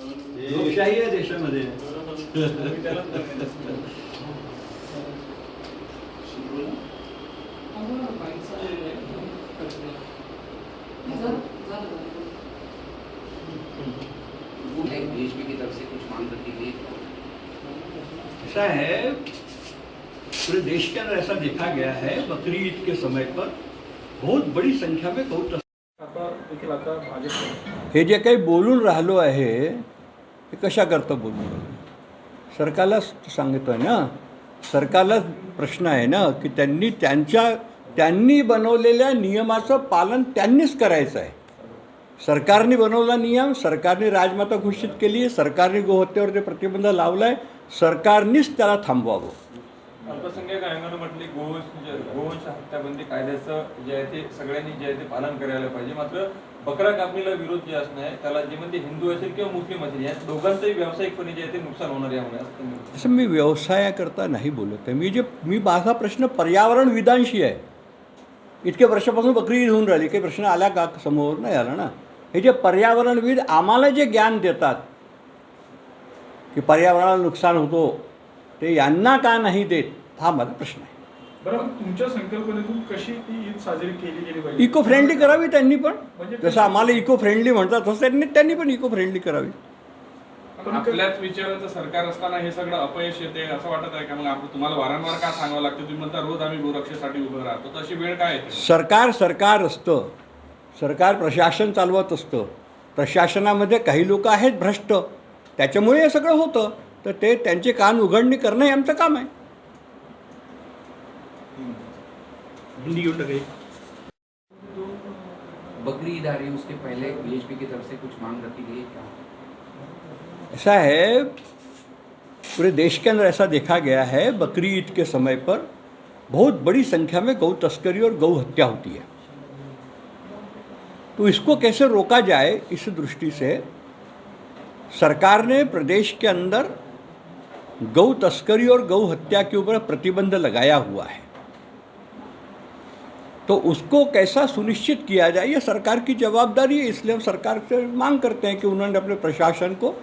लोकशाही आहे देशामध्ये. बीजेपी की तरफ से कुछ मांग रखी गई? ऐसा है, पूरे देश के अंदर ऐसा देखा गया है, बकरी ईद के समय पर बहुत बड़ी संख्या में गौ हे जे काही बोलून राहिलो आहे ते कशाकरता बोलून राहिलो? सरकारलाच सांगतोय ना, सरकारलाच प्रश्न आहे ना की त्यांनी बनवलेल्या नियमाचं पालन त्यांनीच करायचं आहे. सरकारने बनवला नियम, सरकारने राजमाता घोषित केली, सरकारने गोहत्येवर प्रतिबंध लावला आहे, सरकारनेच त्याला थांबवावं. अल्पसंख्याक आयोगानं म्हटले गोवंश हत्याबंदी कायद्याचं जे आहे ते सगळ्यांनी जे आहे ते पालन करायला पाहिजे. मात्र बकरा कापणीला विरोध जे असणार आहे त्याला जे म्हणजे हिंदू असेल किंवा मुस्लिम असेल या दोघांचंही व्यावसायिकपणे जे आहे ते नुकसान होणार यामुळे असं मी व्यवसायाकरता नाही बोलत आहे. मी माझा प्रश्न पर्यावरण विधानशी आहे. इतक्या वर्षापासून बकरी ईद होऊन राहिली, काही प्रश्न आला का समोर? नाही आला ना. हे जे पर्यावरणविद आम्हाला जे ज्ञान देतात की पर्यावरणाला नुकसान होतो ते यांना का नाही देत, हा माझा प्रश्न आहे. बरं, तुमच्या संकल्पनेतून कशी ती ईद साजरी केली गेली पाहिजे? इको फ्रेंडली करावी त्यांनी पण, जसं आम्हाला इको फ्रेंडली म्हणतात तसं त्यांनी पण इको फ्रेंडली करावी. आपल्याच विचाराचं सरकार असताना हे सगळं अपयश येते असं वाटत आहे का? मग आपण तुम्हाला वारंवार का सांगावं लागतं? तुम्ही म्हणता रोज आम्ही गोरक्षेसाठी उभं राहतो, तशी वेळ काय येते? सरकार असतं, सरकार प्रशासन चालवत असतं, प्रशासनामध्ये काही लोक आहेत भ्रष्ट, त्याच्यामुळे हे सगळं होतं. तर ते त्यांचे कान उघडणी करणं हे आमचं काम आहे. बकरी ईद आ रही है, उसके पहले बीजेपी की तरफ से कुछ मांग रखी गई क्या? ऐसा है, पूरे देश के अंदर ऐसा देखा गया है, बकरी ईद के समय पर बहुत बड़ी संख्या में गौ तस्करी और गौ हत्या होती है. तो इसको कैसे रोका जाए, इस दृष्टि से सरकार ने प्रदेश के अंदर गौ तस्करी और गौ हत्या के ऊपर प्रतिबंध लगाया हुआ है. तो उसको कैसा सुनिश्चित किया जाए ये सरकार की जवाबदारी है. इसलिए हम सरकार से मांग करते हैं कि उन्होंने अपने प्रशासन को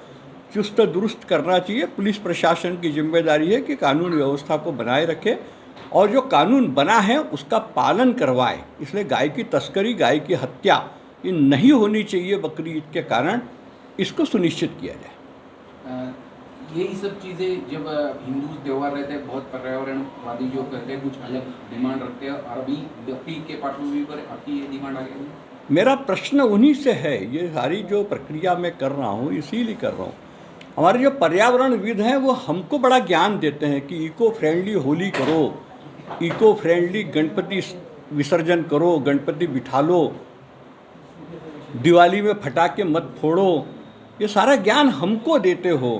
चुस्त दुरुस्त करना चाहिए. पुलिस प्रशासन की जिम्मेदारी है कि कानून व्यवस्था को बनाए रखे और जो कानून बना है उसका पालन करवाए. इसलिए गाय की तस्करी, गाय की हत्या ये नहीं होनी चाहिए बकरी ईद के कारण, इसको सुनिश्चित किया जाए. यही सब चीज़ें जब हिंदू त्यौहार रहते हैं, बहुत पर्यावरणवादी जो कहते हैं कुछ अलग डिमांड रखते हैं, और अभी बकरी के पार्श्वभूमि पर आपकी ये डिमांड आ गई? मेरा प्रश्न उन्हीं से है. ये सारी जो प्रक्रिया मैं कर रहा हूँ इसीलिए कर रहा हूँ. हमारे जो पर्यावरणविद हैं वो हमको बड़ा ज्ञान देते हैं कि इको फ्रेंडली होली करो, इको फ्रेंडली गणपति विसर्जन करो, गणपति बिठा लो, दिवाली में फटाके मत फोड़ो. ये सारा ज्ञान हमको देते हो.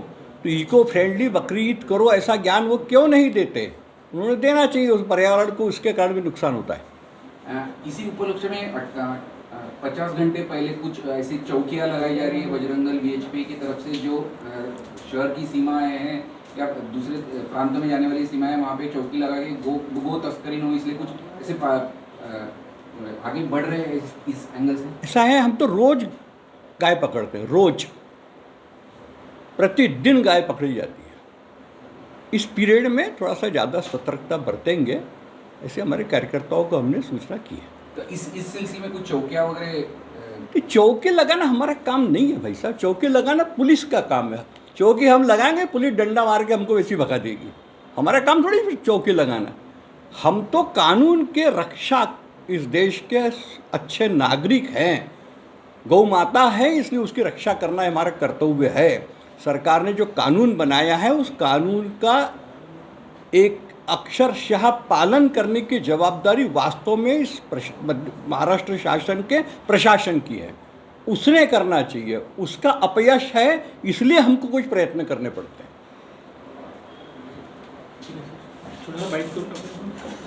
तो इको फ्रेंडली बकरी ईद करो, ऐसा ज्ञान वो क्यों नहीं देते? उन्होंने देना चाहिए. उस पर्यावरण को उसके कारण भी नुकसान होता है. इसी उपलक्ष्य में 50 घंटे पहले कुछ ऐसी चौकियां लगाई जा रही है बजरंग दल बीएचपी की तरफ से, जो शहर की सीमाएं हैं या दूसरे प्रांत में जाने वाली सीमाएं, वहाँ पे चौकी लगा के गो तस्करी न हो, इसलिए कुछ ऐसे आगे बढ़ रहे हैं इस एंगल से. ऐसा है, हम तो रोज गाय पकड़ते हैं, रोज प्रतिदिन गाय पकड़ी जाती है. इस पीरियड में थोड़ा सा ज़्यादा सतर्कता बरतेंगे, ऐसे हमारे कार्यकर्ताओं को हमने सूचना की है. तो इस सिलसिले में कुछ चौकियाँ वगैरह? कि चौकी लगाना हमारा काम नहीं है भाई साहब. चौकी लगाना पुलिस का काम है. चौकी हम लगाएंगे, पुलिस डंडा मार के हमको वैसी भगा देगी. हमारा काम थोड़ी चौकी लगाना. हम तो कानून के रक्षक, इस देश के अच्छे नागरिक हैं. गौ माता है इसलिए उसकी रक्षा करना हमारा कर्तव्य है. सरकार ने जो कानून बनाया है उस कानून का एक अक्षरशः पालन करने की जवाबदारी वास्तव में इस महाराष्ट्र शासन के प्रशासन की है. उसने करना चाहिए. उसका अपयश है, इसलिए हमको कुछ प्रयत्न करने पड़ते हैं.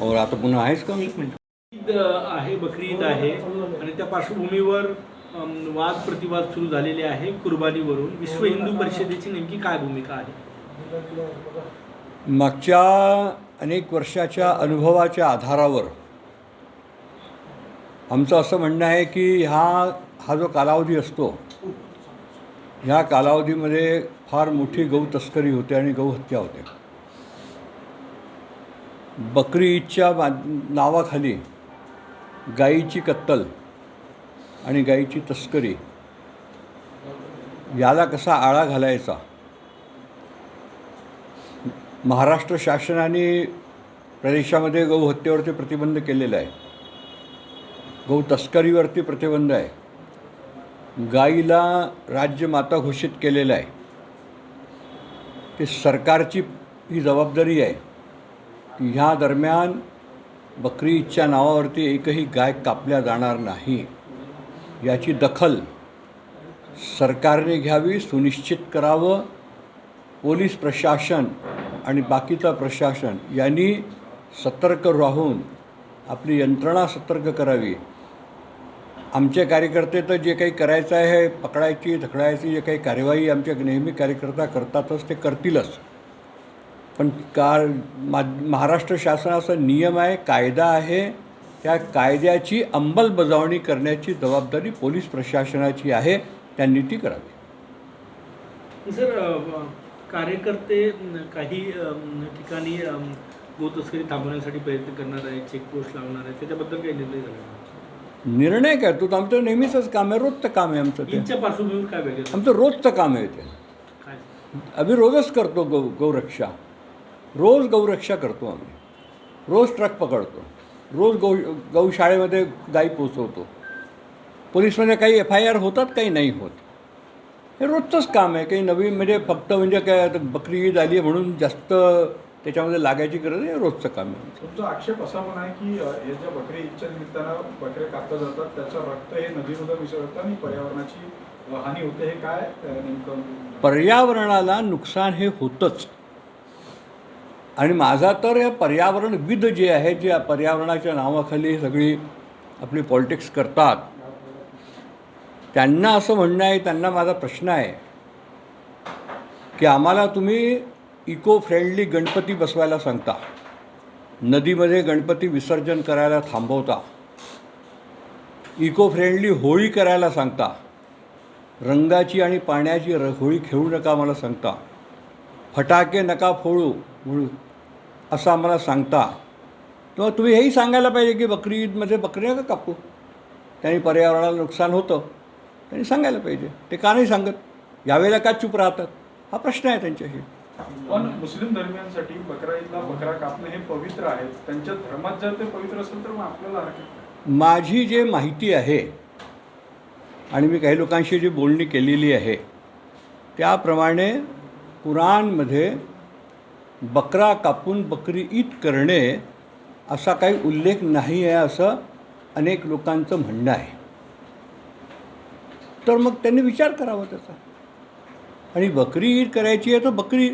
और आता पुन्हा आहेच का? ईद आहे, बकरी ईद आहे आणि त्या पार्श्वभूमीवर वाद प्रतिवाद सुरू झालेले आहे कुर्बानीवरून. विश्व हिंदू परिषदेची नेमकी काय भूमिका आहे? मागच्या अनेक वर्षाच्या अनुभवाच्या आधारावर आमचं असं म्हणणं आहे की हा जो कालावधी असतो ह्या कालावधीमध्ये फार मोठी गौ तस्करी होते आणि गौहत्या होते. बकरी ईदच्या नावाखाली गायीची कत्तल आणि गायीची तस्करी याला कसा आळा घालायचा, महाराष्ट्र शासनाने प्रदेशामध्ये गौहत्येवरती प्रतिबंध केलेला आहे, गौ तस्करीवरती प्रतिबंध आहे, गाईला राज्यमाता घोषित केलेलं आहे. ते सरकारची ही जबाबदारी आहे की ह्या दरम्यान बकरी ईदच्या नावावरती एकही गाय कापल्या जाणार नाही. याची दखल सरकारने घ्यावी, सुनिश्चित करावं. पोलीस प्रशासन आणि बाकीचं प्रशासन यांनी सतर्क राहून आपली यंत्रणा सतर्क करावी. आमचे कार्यकर्ते तर जे काही करायचं आहे, पकडायची धकडायची जे काही कार्यवाही आमचे नेहमी कार्यकर्ता करतातच, ते करतीलच. पण महाराष्ट्र शासनाचा नियम आहे, कायदा आहे, त्या कायद्याची अंमलबजावणी करण्याची जबाबदारी पोलीस प्रशासनाची आहे. त्यांनी ती करावी. सर, कार्यकर्ते काही ठिकाणी गोतस्करी थांबवण्यासाठी प्रयत्न करणार आहे, चेकपोस्ट लावणार आहे, त्याच्याबद्दल काही निर्णय झाला? निर्णय काय, तो आमचं नेहमीचंच काम आहे, रोजचं काम आहे आमचं ते. ईदच्या पार्श्वभूमीवर काय वेगळं आमचं रोजचं काम आहे ते. काय? आम्ही रोजच करतो गौरक्षा. रोज गौरक्षा करतो आम्ही. रोज ट्रक पकडतो, रोज गौशाळेमध्ये गाई पोचवतो. पोलीसमध्ये काही FIR होतात, काही नाही होत. हे रोजचंच काम आहे. काही नवीन म्हणजे फक्त म्हणजे काय आता बकरी ईद आली आहे म्हणून जास्त त्याच्यामध्ये लागायची गरज नाही. रोजचं काम आहे. तुमचा आक्षेप असा पण आहे की हे ज्या बकरी ईदच्या निमित्तानं बकरे कापले जातात त्याचं रक्त हे नदीमध्ये मिसळतं आणि पर्यावरणाची हानी होते. हे काय नेमकं? पर्यावरणाला नुकसान हे होतंच. आणि माझा तर या पर्यावरणविद जे आहे, जे पर्यावरणाच्या नावाखाली सगळी आपली पॉलिटिक्स करतात, त्यांना असं म्हणणं आहे, त्यांना माझा प्रश्न आहे की आम्हाला तुम्ही इको फ्रेंडली गणपती बसवायला सांगता, नदीमध्ये गणपती विसर्जन करायला थांबवता, इको फ्रेंडली होळी करायला सांगता, रंगाची आणि पाण्याची होळी खेळू नका मला सांगता, फटाके नका फोडू म्हणून असं आम्हाला सांगता. तेव्हा तुम्ही हेही सांगायला पाहिजे की बकरी ईदमध्ये बकरी नका कापू, त्यांनी पर्यावरणाला नुकसान होतं, त्यांनी सांगायला पाहिजे. ते का नाही सांगत? यावेळेला का चूप राहतात? हा प्रश्न आहे त्यांच्याशी. पण मुस्लिम धर्मियांसाठी बकरा ईदला बकरा कापणे हे पवित्र आहे. त्यांच्या धर्मात जर ते पवित्र असेल तर मग आपल्याला हरकत नाही. माझी जे माहिती आहे आणि मी काही लोकांशी जी बोलणी केलेली आहे त्याप्रमाणे कुराणमध्ये बकरा कापून बकरी ईद करणे असा काही उल्लेख नाही आहे असं अनेक लोकांचं म्हणणं आहे. तर मग त्यांनी विचार करावा त्याचा. आणि बकरी ईद करायची आहे तर बकरी,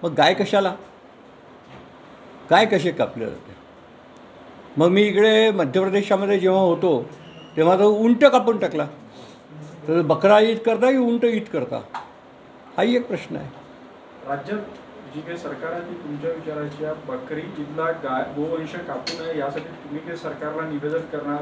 मग गाय कशाला? गाय कसे कापले जाते? मग मी इकडे मध्य प्रदेशामध्ये जेव्हा होतो तेव्हा तो उंट कापून टाकला. तर बकरा ईद करता की उंट ईद करता, हाही एक प्रश्न आहे. राज्यात जी काही सरकार आहे ती तुमच्या विचाराची आहे. बकरी ईदला गोवंश कापू नये यासाठी तुम्ही काही सरकारला निवेदन करणार